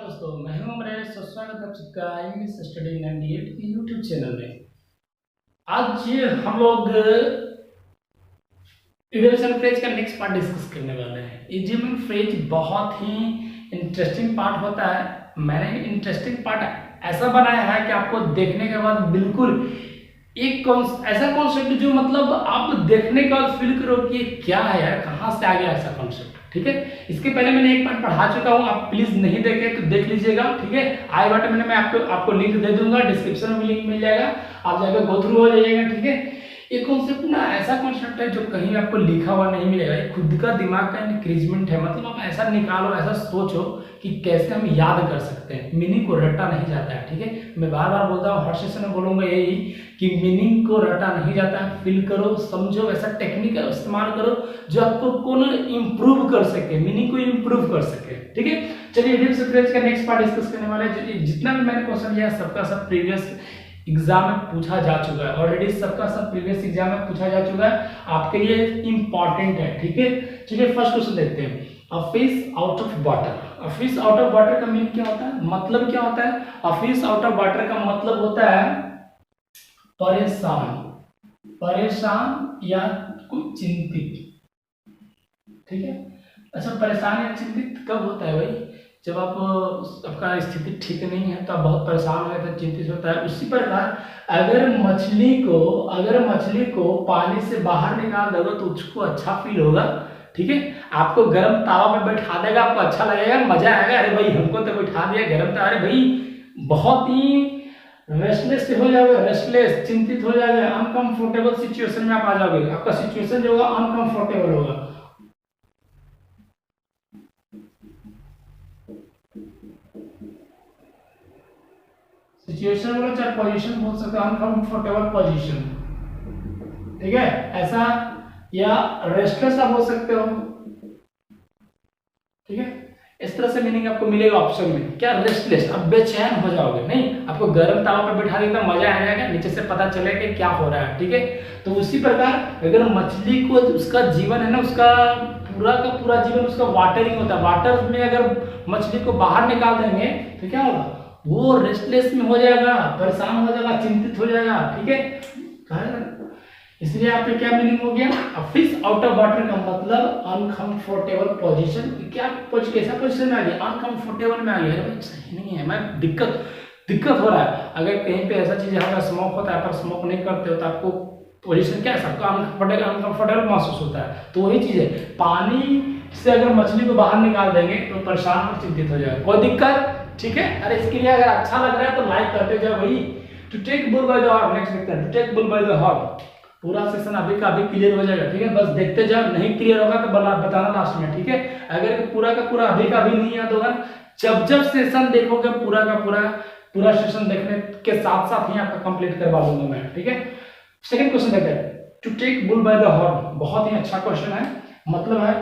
दोस्तों, मैं हूं अमरेश। स्वागत है आप सबका इंग्लिश स्टडी 98 के यूट्यूब चैनल में। आज हम लोग इडियम फ्रेज का नेक्स्ट पार्ट डिस्कस करने वाले हैं। इडियम फ्रेज बहुत ही इंटरेस्टिंग पार्ट होता है। मैंने इंटरेस्टिंग पार्ट ऐसा बनाया है कि आपको देखने के बाद बिल्कुल एक ऐसा कॉन्सेप्ट जो मतलब आप देखने के बाद फील करो कि क्या है यार, कहाँ से आ गया ऐसा कॉन्सेप्ट। ठीक है, इसके पहले मैंने एक पार्ट पढ़ा चुका हूँ, आप प्लीज नहीं देखे तो देख लीजिएगा। ठीक है, आई बटन में मैं आपको लिंक दे दूंगा, डिस्क्रिप्शन में लिंक मिल जाएगा, आप जाकर गो थ्रू हो जाइएगा। ठीक है, ये कॉन्सेप्ट ना ऐसा कॉन्सेप्ट है जो कहीं आपको लिखा हुआ नहीं मिलेगा। ये खुद का दिमाग का इंक्रीजमेंट है। मतलब आप ऐसा निकालो, ऐसा सोचो कि कैसे हम याद कर सकते हैं। मीनिंग को रटा नहीं जाता है। ठीक है, मैं बार बार बोलता हूँ, हर सेशन में बोलूंगा यही कि मीनिंग को रटा नहीं जाता है। फील करो, समझो, ऐसा टेक्निक का इस्तेमाल करो जो आपको कौन इंप्रूव कर सके, मीनिंग को इंप्रूव कर सके। ठीक है, चलिए इडियम फ्रेज का नेक्स्ट पार्ट डिस्कस करने वाले हैं। जितना भी मैंने क्वेश्चन लिया सबका सब प्रीवियस एग्जाम में पूछा जा चुका है ऑलरेडी, सबका सब प्रीवियस एग्जाम में पूछा जा चुका है, आपके लिए इंपॉर्टेंट है। ठीक है, चलिए फर्स्ट क्वेश्चन देखते हैं। A fish out of water. A fish out of water का मीनिंग क्या होता है, मतलब क्या होता है? A fish out of water का मतलब होता है परेशान, परेशान या कुछ चिंतित। ठीक है, अच्छा, परेशान या चिंतित कब होता है भाई? जब आपका स्थिति ठीक नहीं है तो आप बहुत परेशान हो जाते हैं, चिंतित होता है। उसी प्रकार अगर मछली को पानी से बाहर निकाल दोगे तो उसको अच्छा फील होगा। ठीक है, आपको गर्म तावा में बैठा देगा, आपको अच्छा लगेगा, मजा आएगा। अरे भाई हमको तो बैठा दिया गर्म तावा, अरे भाई बहुत ही रेस्टलेस हो जाओगे, रेस्टलेस, चिंतित हो जाओगे, अनकंफर्टेबल सिचुएशन में आप आ जाओगे। आपका सिचुएशन जो होगा अनकंफर्टेबल होगा। सिचुएशन बोलो चाहे पोजीशन बोल सकते हो, अनकंफर्टेबल पोजीशन। ठीक है, ऐसा, या रेस्टलेस आप बोल सकते हो। ठीक है, इस तरह से मीनिंग आपको मिलेगा ऑप्शन में। क्या? रेस्टलेस, अब बेचैन हो जाओगे। नहीं, आपको गर्म तावा पर बैठा देगा, मजा आ जाएगा, नीचे से पता चलेगा कि क्या हो रहा है। ठीक है, तो उसी प्रकार अगर मछली को उसका जीवन है ना, उसका पूरा का पूरा जीवन उसका वाटरिंग होता है। वाटर में अगर मछली को बाहर निकाल देंगे तो क्या होगा? वो रेस्टलेस में हो जाएगा, परेशान हो जाएगा, चिंतित हो जाएगा। ठीक है, इसलिए यहाँ पे क्या मीनिंग हो गया? फिश आउट ऑफ वाटर का मतलब अनकंफर्टेबल पोजीशन। क्या कैसा पोजीशन में आ गया? अनकंफर्टेबल में आ गया। भाई सही नहीं है, मैं दिक्कत हो रहा है। अगर कहीं पे ऐसा चीज है, स्मोक होता है पर स्मोक नहीं करते हो तो आपको पोजीशन क्या है, सबका अनकंफर्टेबल महसूस होता है। तो वही चीज है, पानी से अगर मछली को बाहर निकाल देंगे तो परेशान और चिंतित हो जाएगा, कोई दिक्कत। ठीक है, अरे इसके लिए अगर अच्छा लग रहा है तो लाइक करते जाओ भाई। To take bull by the horn, next देखते हैं। To take bull by the horn, पूरा सेशन अभी का अभी क्लियर हो जाएगा। ठीक है, बस देखते जाओ, नहीं क्लियर होगा तो बताना लास्ट में। ठीक है, अगर पूरा का पूरा अभी का अभी नहीं याद होगा, जब सेशन देखोगे पूरा का पूरा सेशन देखने के साथ साथ ही आपका कंप्लीट करवा दूंगा मैं। ठीक है, सेकंड क्वेश्चन देखते हैं। To take bull by the horn बहुत ही अच्छा क्वेश्चन है। मतलब है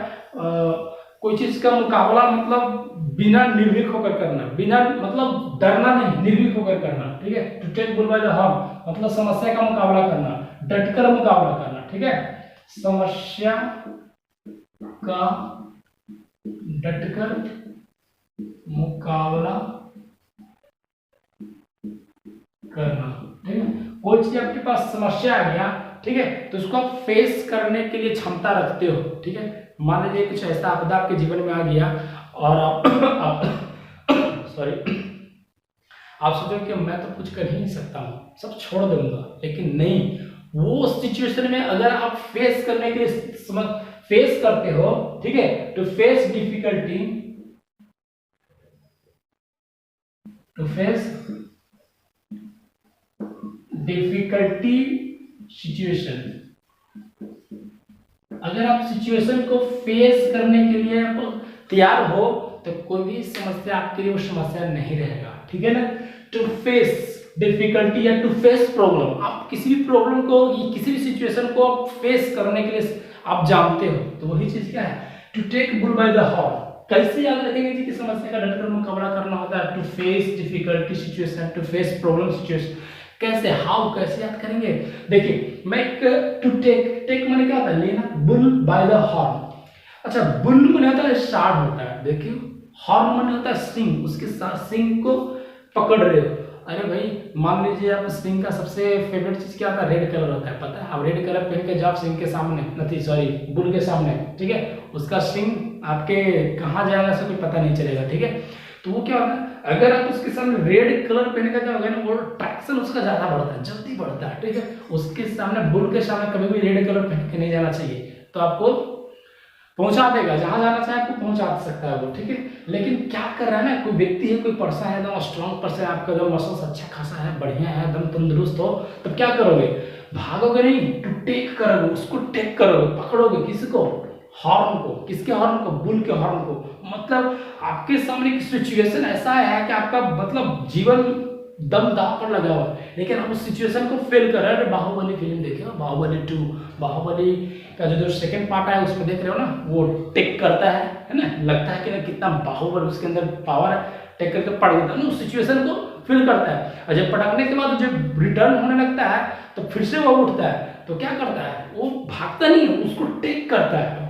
कोई चीज का मुकाबला, मतलब बिना निर्भीक होकर करना, बिना मतलब डरना नहीं, निर्भीक होकर करना। ठीक है, to take bull by the horn मतलब समस्या का मुकाबला करना, डटकर मुकाबला करना। ठीक है, समस्या का डटकर मुकाबला करना। ठीक है, कोई चीज आपके पास समस्या आ गया, ठीक है, तो उसको आप फेस करने के लिए क्षमता रखते हो। ठीक है, मान लीजिए कुछ ऐसा आपदा आपके जीवन में आ गया और आप सॉरी, आप सोचो कि मैं तो कुछ कर ही नहीं सकता हूँ, सब छोड़ दूंगा, लेकिन नहीं, वो सिचुएशन में अगर आप फेस करने के लिए फेस करते हो, ठीक है, to face difficulty, to face difficulty situation, अगर आप सिचुएशन को फेस करने के लिए तैयार हो तो कोई भी समस्या आपके लिए वो समस्या नहीं रहेगा। ठीक है ना, टू फेस डिफिकल्टी या टू फेस प्रॉब्लम, आप किसी भी प्रॉब्लम को, किसी भी सिचुएशन को आप फेस करने के लिए आप जानते हो, तो वही चीज क्या है? To take bull by the horn. कैसे याद रखेंगे जी कि समस्या का डटकर मुकाबला करना होता है? To face difficulty situation, to face problem situation. कैसे, हाउ, कैसे याद करेंगे? देखिए, मैं एक टू टेक मैंने क्या होता है? लेना, बुल बाय द हॉर्न। अच्छा, बुल मैंने होता है स्टार्ट होता है, देखिए हॉर्न माने होता है स्ट्रिंग, उसके साथ स्ट्रिंग को पकड़ रहे हो। अरे भाई मान लीजिए आप स्ट्रिंग का सबसे फेवरेट चीज क्या होता है, रेड कलर होता है, पता है। अब रेड कलर पहन के जाओ स्ट्रिंग के सामने, नहीं सॉरी बुल के सामने, ठीक है, उसका स्ट्रिंग आपके कहाँ जाएगा से कोई पता नहीं चलेगा, ठीक है। तो वो क्या होता है, अगर आप उसके सामने रेड कलर पहन के जाओगे ना, वो ट्रैक्शन उसका ज्यादा बढ़ता है, जल्दी बढ़ता है, ठीक है। उसके सामने बुल के सामने कभी भी रेड कलर पहन के नहीं जाना चाहिए, तो आपको पहुंचा देगा, जहां जाना चाहे आपको पहुंचा सकता है वो, ठीक है। लेकिन क्या कर रहा है ना, कोई व्यक्ति है, कोई पर्सन है एकदम स्ट्रॉन्ग पर्सन है, आपका एकदम मसल्स अच्छा खासा है, बढ़िया है, एकदम तंदुरुस्त हो, तब क्या करोगे, भागोगे नहीं, टू टेक करोगे, उसको टेक करोगे, पकड़ोगे, किसको, हॉर्न को, किसके हॉर्न को, बुल के हॉर्न को। मतलब आपके सामने एक सिचुएशन ऐसा है कि आपका मतलब जीवन दम दाव पर लगा हुआ है, लेकिन आप उस सिचुएशन को फेल कर रहे हैं। बाहुबली फिल्म देखे हो, बाहुबली 2, बाहुबली का जो सेकंड पार्ट है उसमें देख रहे हो ना, वो टेक करता है ना, लगता है कि ना कितना बाहुबली उसके अंदर पावर है, टेक करके पड़ जाता है ना, उस सिचुएशन को फील करता है। और जब पटकने के बाद जब रिटर्न होने लगता है तो फिर से वो उठता है, तो क्या करता है, वो भागता नहीं है, उसको टेक करता है,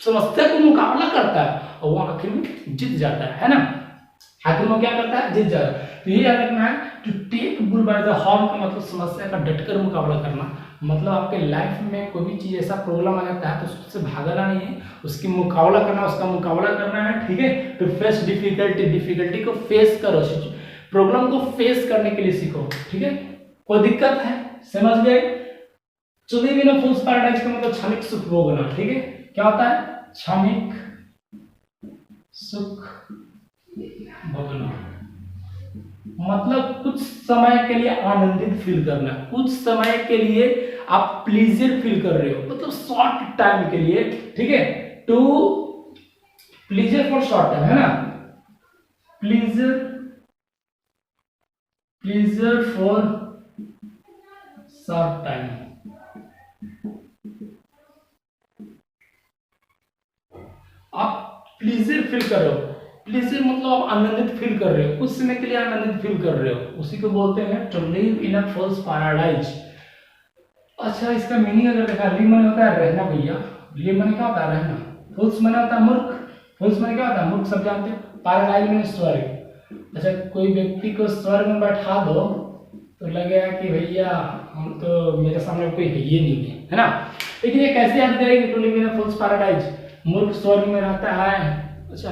समस्या को मुकाबला करता है, और वो आखिर में जीत जाता है ना, आखिर में क्या करता है, जीत जाता है। तो ये याद रखना है, to take bull by the horn का मतलब समस्या का डटकर मुकाबला करना, मतलब आपके लाइफ में कोई भी चीज ऐसा प्रॉब्लम आ जाता है तो उससे भागना नहीं है, उसकी मुकाबला करना, उसका मुकाबला करना है, ठीक है। टू फेस डिफिकल्टी, डिफिकल्टी को फेस करो, प्रॉब्लम को फेस करने के लिए सीखो, ठीक है। कोई दिक्कत है, समझ गए। चलिए बिना फूल्स पैराडाइज का मतलब क्षणिक सुख भोगना, ठीक है। क्या होता है, क्षणिक सुख भोगना, मतलब कुछ समय के लिए आनंदित फील करना, कुछ समय के लिए आप प्लीजर फील कर रहे हो, मतलब शॉर्ट टाइम के लिए, ठीक है। To pleasure for short time, है ना, pleasure, pleasure for short time. आप प्लीजर फील कर रहे हो, प्लीजर मतलब आप आनंदित फील कर रहे हो, कुछ समय के लिए आनंदित फील कर रहे हो, उसी को बोलते हैं to live in a false paradise. अच्छा, इसका मीनिंग अगर देखा, लिव माने होता है रहना भैया, लिव माने क्या होता है, रहना, फॉल्स माने होता है मूर्ख, फॉल्स माने क्या होता है, मूर्ख सब जानते हो, पैराडाइज माने स्वर्ग। अच्छा, कोई व्यक्ति को स्वर्ग में बैठा दो तो लगेगा कि भैया हम तो, मेरे सामने कोई है ही नहीं है ना। लेकिन ये कैसे याद करेंगे, to live in a false paradise, मूर्ख स्वर्ग में रहता है। अच्छा,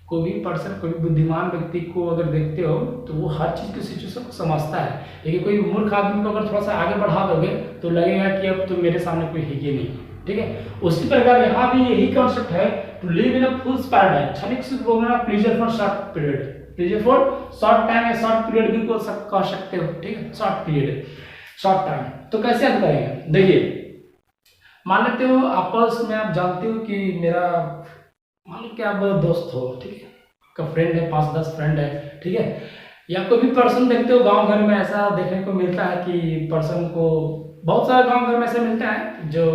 कोई भी पर्सन, कोई भी बुद्धिमान व्यक्ति को अगर देखते हो तो वो हर चीज की सिचुएशन को समझता है, लेकिन कोई मूर्ख आदमी को अगर थोड़ा सा आगे बढ़ा दोगे तो लगेगा कि अब तो मेरे सामने कोई है ही नहीं, ठीक है। उसी प्रकार यहाँ भी यही कॉन्सेप्ट है, to live in a fool's paradise, क्षणिक सुख भोगना, pleasure for short period, pleasure for short time या शॉर्ट पीरियड भी कह सकते हो, ठीक है, शॉर्ट पीरियड, शॉर्ट टाइम। तो कैसे याद करेंगे, देखिए, मान लेते हो आपस में, आप जानते हो कि मेरा, मान लो कि आप दोस्त हो, ठीक है, आपका फ्रेंड है, 5-10 फ्रेंड है, ठीक है, या कोई भी पर्सन देखते हो गांव घर में ऐसा देखने को मिलता है कि पर्सन को, बहुत सारे गांव घर में ऐसा मिलता है जो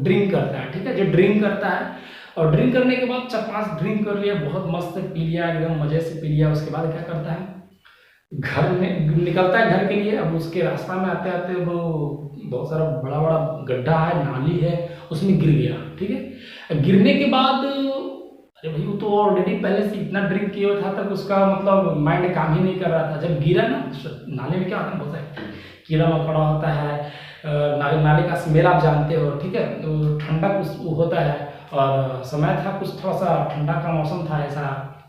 ड्रिंक करता है, ठीक है, जो ड्रिंक करता है, और ड्रिंक करने के बाद 4-5 ड्रिंक कर लिया, बहुत मस्त पी लिया, एकदम मजे से पी लिया, उसके बाद क्या करता है, घर में निकलता है घर के लिए। अब उसके रास्ता में आते आते वो बहुत सारा बड़ा बड़ा गड्ढा है, नाली है, उसमें गिर गया, ठीक है। गिरने के बाद अरे भाई, वो तो ऑलरेडी पहले से इतना ड्रिंक किया था तक उसका मतलब माइंड काम ही नहीं कर रहा था। जब गिरा ना, नाले में क्या होता है, बहुत सारे कीड़ा मकोड़ा होता है, नाले का स्मेल आप जानते हो, ठीक है, तो ठंडा कुछ होता है, और समय था कुछ थोड़ा सा ठंडा का मौसम था ऐसा,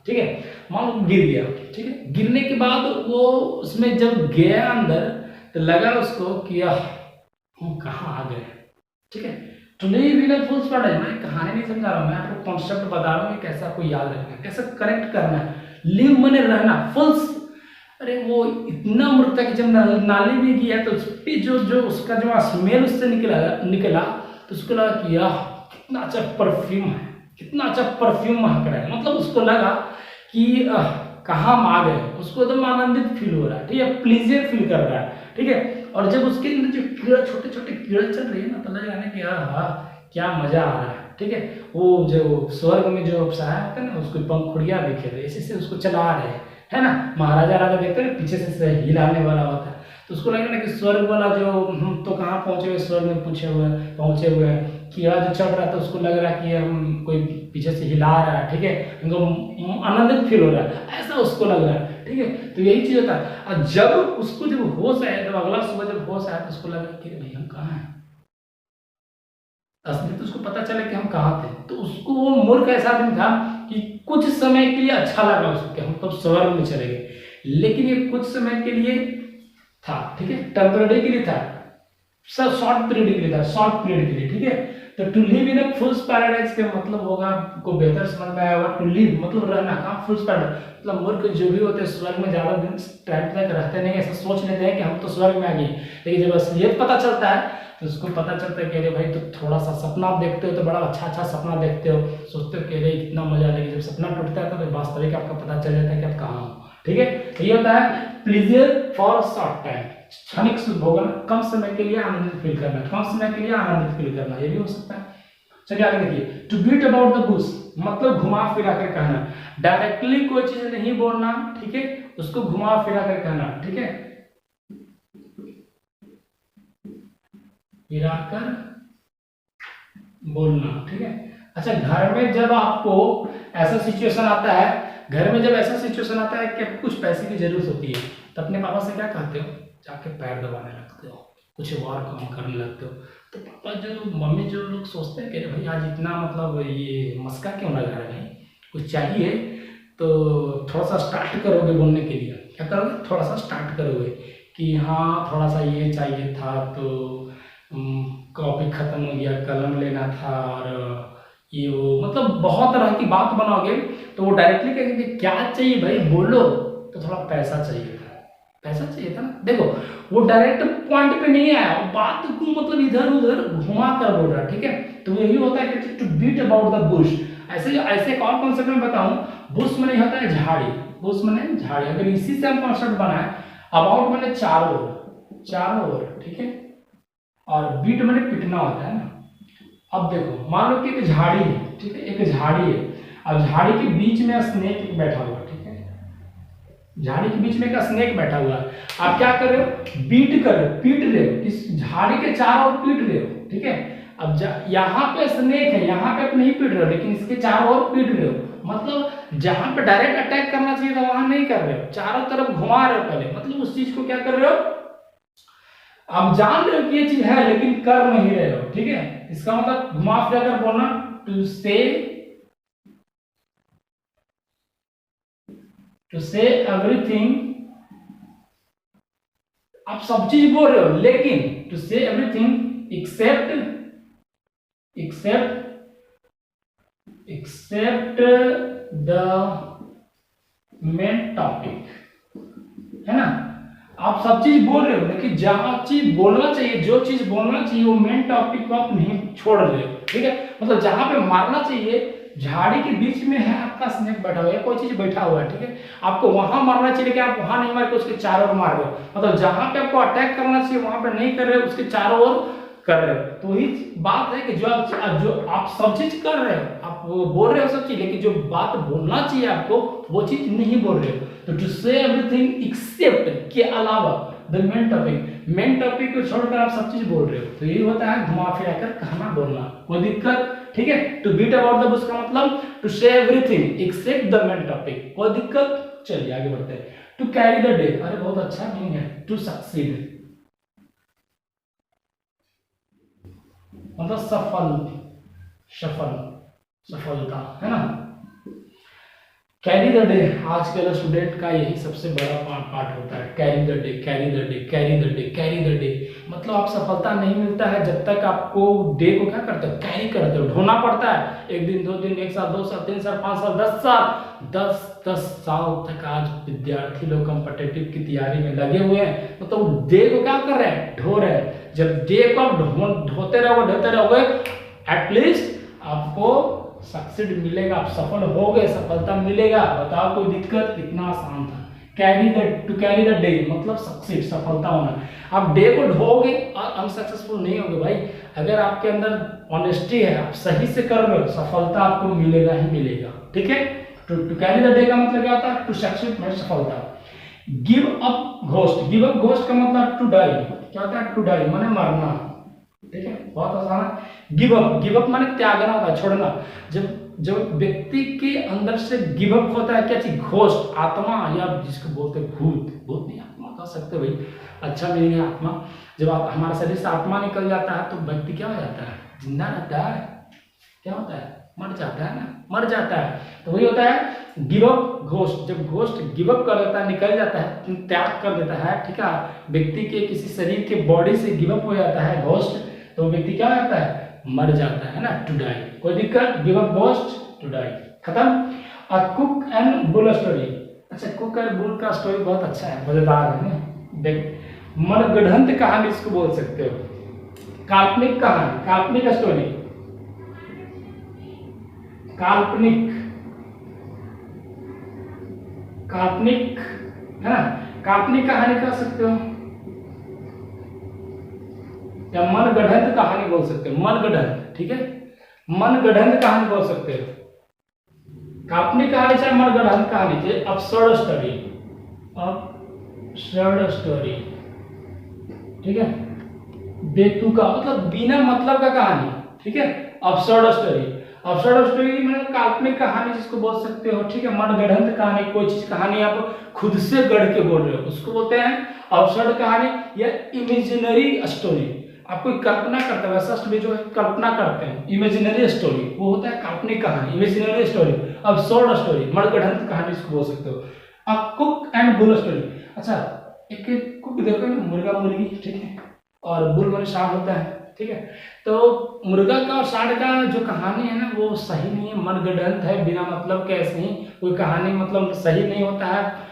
ठीक है। मान लो गिर गया, ठीक है, गिरने के बाद वो उसमें जब गया अंदर तो लगा उसको कि हम कहाँ आ गए, ठीक है। To live in a fool's paradise, मैं कहानी नहीं समझा रहा हूँ, मैं आपको कॉन्सेप्ट बता रहा हूँ कि कैसे आपको याद रखना है, कैसे करेक्ट करना है। लिव माने रहना, फूल्स, अरे वो इतना मूर्ख था कि जब नाली में गया तो उसकी जो उसका जो स्मेल उससे निकला तो उसको लगा कि यह कितना अच्छा परफ्यूम है, कितना अच्छा परफ्यूम महक रहा है, मतलब उसको लगा कि कहाँ हम आ गए, उसको एकदम आनंदित फील हो रहा है, ठीक है, प्लीजर फील कर रहा है, ठीक है। और जब उसके अंदर जो कीड़ा, छोटे छोटे कीड़ा चल रही है ना, तो लग रहा है कि हाँ क्या मजा आ रहा है, ठीक है। वो जो स्वर्ग में जो सहायक होता है ना, उसको पंखुड़ियाँ दिखे रहे, इसी से उसको चला रहे है ना। महाराजा राजा देखते हैं पीछे से हिलाने वाला होता है, तो उसको लगे ना कि स्वर्ग वाला जो हम तो कहाँ पहुंचे हुए, स्वर्ग में पहुंचे हुए कीड़ा जो चढ़ रहा था उसको लग रहा है कि हम कोई पीछे से हिला रहा है, ठीक है, हमको आनंदित फील हो रहा है, ऐसा उसको लग रहा है, ठीक है। तो यही चीज होता है। और जब उसको जब होश आया, जब अगला सुबह जब होश आया तो उसको लगा कि भाई हम कहाँ हैं, असली तो उसको पता चला कि हम कहाँ थे। तो उसको वो मूर्ख ऐसा आदमी था कि कुछ समय के लिए अच्छा लगा उसको कि हम तो स्वर्ग में चले गए, लेकिन ये कुछ समय के लिए था, ठीक है, टेम्पररी के लिए था, सब शॉर्ट पीरियड के लिए था, शॉर्ट पीरियड के लिए, ठीक है। तो to live in a fool's paradise का मतलब होगा, आपको बेहतर समझ में आया होगा, टू लिव मतलब रहना, कहाँ फुल्स पैराडाइज मतलब मूर्ख जो भी होते हैं स्वर्ग में ज्यादा दिन टाइम तक रहते नहीं, ऐसा सोच लेते हैं कि हम तो स्वर्ग में आ गए। लेकिन जब असलियत पता चलता है तो उसको पता चलता है कि अरे भाई तो थोड़ा सा सपना आप देखते हो तो बड़ा अच्छा अच्छा सपना देखते हो, सोचते हो कि अरे कितना मजा, लेकिन जब सपना टूटता है तो वास्तविक आपका पता चल जाता है कि आप कहाँ हो, ठीक है। तो ये होता है प्लीजर फॉर शॉर्ट टाइम, क्षणिक सुख भोगना, कम समय के लिए आनंदित फील करना, कम समय के लिए आनंदित फील करना, ये भी हो सकता है। चलिए आगे देखिए, to beat about the bush मतलब घुमा फिरा कर कहना, डायरेक्टली कोई चीज नहीं बोलना, ठीक है, उसको घुमा फिरा कर कहना, ठीक है, फिरा कर बोलना, ठीक है। अच्छा, घर में जब आपको ऐसा सिचुएशन आता है, घर में जब ऐसा सिचुएशन आता है कि आपको कुछ पैसे की जरूरत होती है, तो अपने पापा से क्या कहते हो, जाके पैर दबाने लगते हो, कुछ और काम करने लगते हो। तो पापा जो मम्मी जो लोग सोचते हैं कि भाई आज इतना मतलब ये मस्का क्यों लगा रहा है भाई, कुछ चाहिए तो थोड़ा सा स्टार्ट करोगे बोलने के लिए, क्या करोगे, थोड़ा सा स्टार्ट करोगे कि हाँ थोड़ा सा ये चाहिए था, तो कॉपी खत्म हो गया, कलम लेना था, और ये वो मतलब बहुत तरह की बात बनाओगे। तो वो डायरेक्टली कहेंगे कि क्या चाहिए भाई बोलो, तो थोड़ा पैसा चाहिए था, पैसा चाहिए था ना। देखो वो डायरेक्ट पॉइंट पे नहीं आया, बात को मतलब इधर उधर घुमा कर बोल रहा है, ठीक है। तो यही होता है कि to beat about the bush. ऐसे ऐसे एक और कॉन्सेप्ट में बताऊं, बुश मैंने होता है झाड़ी, बुश मैंने झाड़ी, अगर इसी से हम कॉन्सेप्ट बनाए, अबाउट मैंने चारों ओर, ठीक है, और बीट मैंने पिटना होता है ना। अब देखो मान लो कि एक झाड़ी है, ठीक है, एक झाड़ी है, अब झाड़ी के बीच में स्नेक बैठा हुआ, ठीक है, झाड़ी के बीच में एक स्नेक बैठा हुआ है। आप क्या कर रहे हो, बीट कर रहे हो, पीट रहे हो, इस झाड़ी के चारों ओर पीट रहे हो, ठीक है। अब यहाँ पे स्नेक है, यहाँ पे आप नहीं पीट रहे हो, लेकिन इसके चारों ओर पीट रहे हो, मतलब जहां पे डायरेक्ट अटैक करना चाहिए था वहां नहीं कर रहे हो, चारों तरफ घुमा रहे हो पहले, मतलब उस चीज को क्या कर रहे हो, आप जान रहे हो कि ये चीज है लेकिन कर नहीं रहे हो, ठीक है। इसका मतलब घुमा फिरा कर बोलना, टू से एवरीथिंग, आप सब चीज बोल रहे हो लेकिन to say everything except the main topic, है ना। आप सब चीज बोल रहे हो लेकिन जहां चीज बोलना चाहिए, जो चीज बोलना चाहिए वो मेन टॉपिक को आप नहीं छोड़ रहे हो, ठीक है। मतलब जहां पे मारना चाहिए, झाड़ी के बीच में है आपका स्नेक बैठा हुआ है, कोई चीज बैठा हुआ है, ठीक है, आपको वहां मारना चाहिए कि आप वहां नहीं मार के उसके चारों ओर मार रहे हो, मतलब जहां पे आपको अटैक करना चाहिए वहां पे नहीं कर रहे हो, उसके चारों ओर कर रहे हो। तो ही बात है कि जो आप सब चीज कर रहे हो, आप वो बोल रहे हो सब चीज, लेकिन जो बात बोलना चाहिए आपको वो चीज नहीं बोल रहे हो। तो टू से एवरीथिंग एक्सेप्ट के अलावा द मेन टॉपिक को छोड़कर आप सब चीज बोल रहे हो, तो यही होता है घुमा फिरा कर कहना बोलना, कोई दिक्कत, ठीक है। To beat about the bush का मतलब to say everything except the main topic, कोई दिक्कत। चलिए आगे बढ़ते हैं। टू कैरी द डे, अरे बहुत अच्छा मीनिंग है, टू सक्सीड मतलब सफलता, है ना। कैरी द डे आजकल स्टूडेंट का यही सबसे बड़ा पार्ट होता है, कैरी द डे, मतलब आप सफलता नहीं मिलता है जब तक आपको डे को क्या करते हो, कैरी करते हो, ढोना पड़ता है, एक दिन, 2 दिन, 1 साल, 2 साल, 3 साल, 5 साल, 10 साल, 10 साल तक आज विद्यार्थी लोग कॉम्पिटिटिव की तैयारी में लगे हुए हैं, मतलब डे को क्या कर रहे हैं, ढो रहे हैं। जब डे को आप ढोते रहोगे एटलीस्ट आपको सक्सेड मिलेगा, आप सफल हो गए, सफलता मिलेगा। बताओ कोई दिक्कत, कितना आसान था। टू कैरी द डे मतलब सक्सेड, सफलता होना। आप डे को ढोगे और अनसक्सेसफुल नहीं होगे भाई, अगर आपके अंदर ऑनेस्टी है, आप सही से कर रहे हो, सफलता आपको मिलेगा ही मिलेगा, ठीक है। टू कैरी द डे का मतलब क्या होता है, टू सक्सेड में सफलता। गिव अप घोस्ट का मतलब टू डाई, क्या होता है, टू डाई माने मरना, ठीक है, बहुत आसान है। गिव अप, गिव अप माने त्यागना होता है, छोड़ना। जब जब व्यक्ति के अंदर से गिव अप होता है, क्या चीज, घोस्ट, आत्मा, या जिसको बोलते हैं भूत, भूत नहीं आत्मा कह सकते हो भाई, अच्छा मीनिंग है आत्मा। जब आप हमारे शरीर से आत्मा निकल जाता है तो व्यक्ति क्या हो जाता है, जिंदा रहता है, क्या होता है, मर जाता है ना, मर जाता है। तो वही होता है गिव अप, घोस्ट। जब घोस्ट गिव अप कर देता है, निकल जाता है, त्याग कर देता है, ठीक है, व्यक्ति के किसी शरीर के बॉडी से गिव अप हो जाता है घोस्ट, तो व्यक्ति क्या हो जाता है, मर जाता है ना, टू डाई। कोई दिक्कत, give up ghost, to die, खत्म। A cock and bull story. अच्छा, कुक एंड बुल का स्टोरी बहुत अच्छा है, मजेदार है ना। देख, मनगढ़ंत कहानी इसको बोल सकते हो, काल्पनिक कहानी, काल्पनिक स्टोरी, काल्पनिक, काल्पनिक है ना, काल्पनिक कहानी कह सकते हो, या मनगढ़ंत कहानी बोल सकते हो, मनगढ़ंत, ठीक है, मनगढ़ंत कहानी बोल सकते हो। काल्पनिक कहानी चाहे मनगढ़ंत कहानी, जैसे अब्सर्ड स्टोरी, अब्सर्ड स्टोरी, ठीक है, बेतुका मतलब बिना मतलब का कहानी, ठीक है, अब्सर्ड स्टोरी। अब्सर्ड स्टोरी मतलब काल्पनिक कहानी जिसको बोल सकते हो, ठीक है। मनगढ़ंत कहानी, कोई चीज कहानी आप खुद से गढ़ के बोल रहे हो, उसको बोलते हैं अब्सर्ड कहानी या इमेजिनरी स्टोरी। आप कोई कल्पना करते हैं, वैसा स्टोरी जो है कल्पना करते हैं, इमेजिनरी स्टोरी, वो होता है काल्पनिक कहानी, इमेजिनरी स्टोरी, अब्सर्ड स्टोरी, मनगढ़ंत कहानी इसको बोल सकते हो। अब कुक एंड बुल स्टोरी। अच्छा, एक कुक देखो ना, मुर्गा मुर्गी, ठीक है, और बुल माने सांड होता है, ठीक है। तो मुर्गा का और सांड का जो कहानी है ना, वो सही नहीं है, मनगढ़ंत है, बिना मतलब के ऐसे ही कोई कहानी मतलब सही नहीं होता है,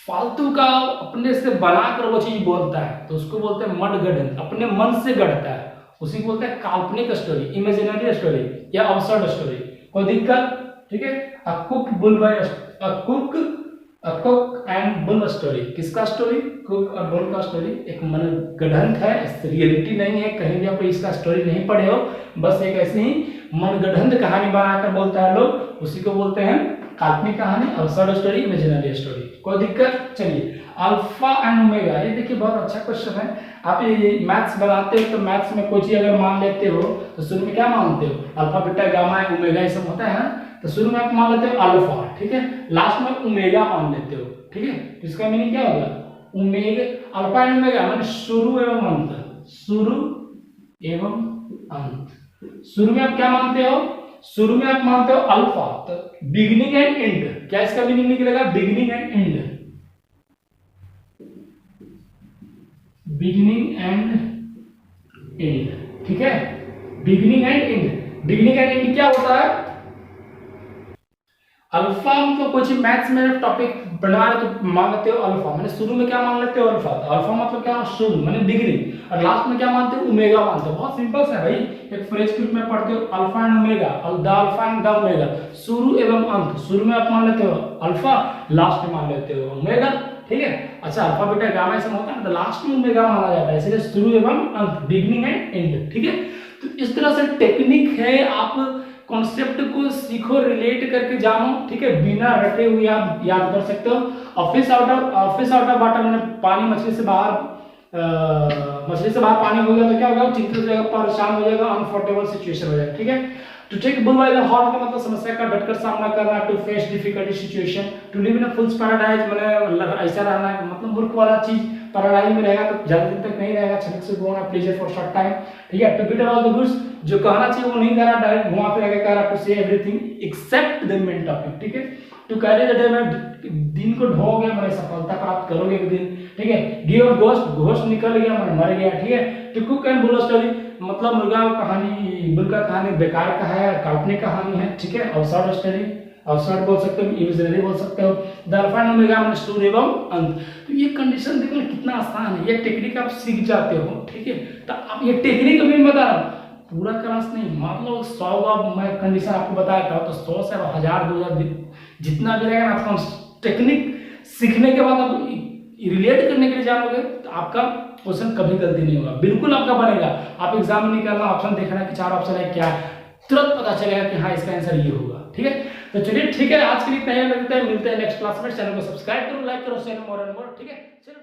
फालतू का अपने से बनाकर वो चीज बोलता है, तो उसको बोलते हैं मनगढ़ंत, अपने मन से गढ़ता है, उसी को बोलते हैं काल्पनिक स्टोरी, इमेजिनरी स्टोरी या अब्सर्ड स्टोरी। कोई दिक्कत, ठीक है। A cook bull bye, a cock and bull story, किसका स्टोरी, कुक और बुल का स्टोरी, एक मनगढ़ंत है, रियलिटी नहीं है, कहीं भी आप इसका स्टोरी नहीं पढ़े हो, बस एक ऐसी ही मनगढ़ंत कहानी बनाकर बोलता है लोग, उसी को बोलते हैं काल्पनिक कहानी, अब्सर्ड स्टोरी, इमेजिनरी स्टोरी। कोई दिक्कत, चलिए। अल्फा एंड ओमेगा, ये देखिए बहुत अच्छा क्वेश्चन है। आप ये मैथ्स बनाते हो तो मैथ्स में कोई चीज अगर मान लेते हो तो शुरू में क्या मानते हो, अल्फा बीटा गामा ओमेगा ये सब होता है ना, तो शुरू में आप मान लेते हो अल्फा, ठीक है, लास्ट में ओमेगा मान लेते हो, ठीक है। तो इसका मीनिंग क्या होगा, ओमेगा, अल्फा एंड ओमेगा माने शुरू एवं अंत, शुरू एवं अंत। शुरू में आप क्या मानते हो, शुरू में आप मानते हो अल्फा, तो बिगिनिंग एंड एंड, क्या इसका मीनिंग निकलेगा, beginning and and, beginning and and, ठीक है, beginning and and. Beginning and and क्या होता है, अल्फा मतलब कुछ मैथ्स में टॉपिक बना रहे तो मान लेते हो अल्फा, मैंने शुरू में क्या मान लेते हो अल्फा, तो अल्फा मतलब क्या, शुरू माने बिगिनिंग, और लास्ट में क्या मानते हो, ओमेगा मानते हो। बहुत सिंपल सा है भाई, एक फ्रेज के रूप में पढ़ते हो अल्फा एंड ओमेगा, और the alpha and the omega, शुरू एवं अंत, शुरू में आप मान लेते हो अल्फा, लास्ट में मान लेते हो ओमेगा, ठीक है। अच्छा, अल्फा बीटा गामा ऐसा होता है तो लास्ट में ओमेगा माना जाता है, इसलिए शुरू एवं अंत, बिगिनिंग एंड एंड, ठीक है। तो इस तरह से टेक्निक है, आप कॉन्सेप्ट को सीखो, रिलेट करके जानो, ठीक है, बिना रटे हुए आप याद कर सकते हो। फिश आउट ऑफ वाटर मैंने पानी, मछली से बाहर पानी हो गया तो क्या होगा, चिंतित हो जाएगा, परेशान हो जाएगा, अनकंफर्टेबल सिचुएशन हो जाएगा, ठीक है। To take bull by the horn का मतलब समस्या का डटकर सामना करना, to face difficulty situation, to live in a fool's paradise मतलब ऐसा रहना है, मतलब मूर्ख वाला चीज पैराडाइज में रहेगा तो ज्यादा दिन तक नहीं रहेगा, क्षणिक सुख होना, प्लेजर फॉर शॉर्ट टाइम, ठीक है। To beat all the goods, जो कहना चाहिए वो नहीं कह रहा, डायरेक्ट घुमा फिरा के कह रहा, to say everything except the main topic, ठीक है। टू कैरी द डे में दिन को ढोगे मैंने सफलता प्राप्त करोगे एक दिन, ठीक है। गिव अप घोस्ट, घोस्ट निकल गया मैंने मर गया, ठीक है। To cook and bull story मतलब मुर्गा कहानी, बुल का कहानी बेकार का है, काल्पनिक कहानी है, ठीक है। अब्सर्ड स्टोरी, अब्सर्ड बोल सकते हो, इमेजिनरी बोल सकते हो, द अल्फा एंड ओमेगा माने शुरू एवं अंत। तो ये कंडीशन देखो कितना आसान है, ये टेक्निक आप सीख जाते हो, ठीक है। तो आप ये टेक्निक अभी बता रहा हूँ, पूरा क्लास नहीं, मतलब 100 का मैं कंडीशन आपको बताया था, तो 100 से 1000 2000 जितना भी रहेगा ना, आपका टेक्निक सीखने के बाद आप रिलेट करने के लिए जानोगे तो आपका क्वेश्चन कभी गलती नहीं होगा, बिल्कुल आपका बनेगा। आप एग्जाम में निकालना, ऑप्शन देखना कि 4 ऑप्शन है क्या है, तुरंत पता चलेगा कि हाँ इसका आंसर ये होगा, ठीक है। तो चलिए ठीक है, आज के लिए इतना ही लगता है, मिलते हैं नेक्स्ट क्लास में। चैनल को सब्सक्राइब करो, लाइक करो, शेयर मोर एंड मोर, ठीक है। चलो।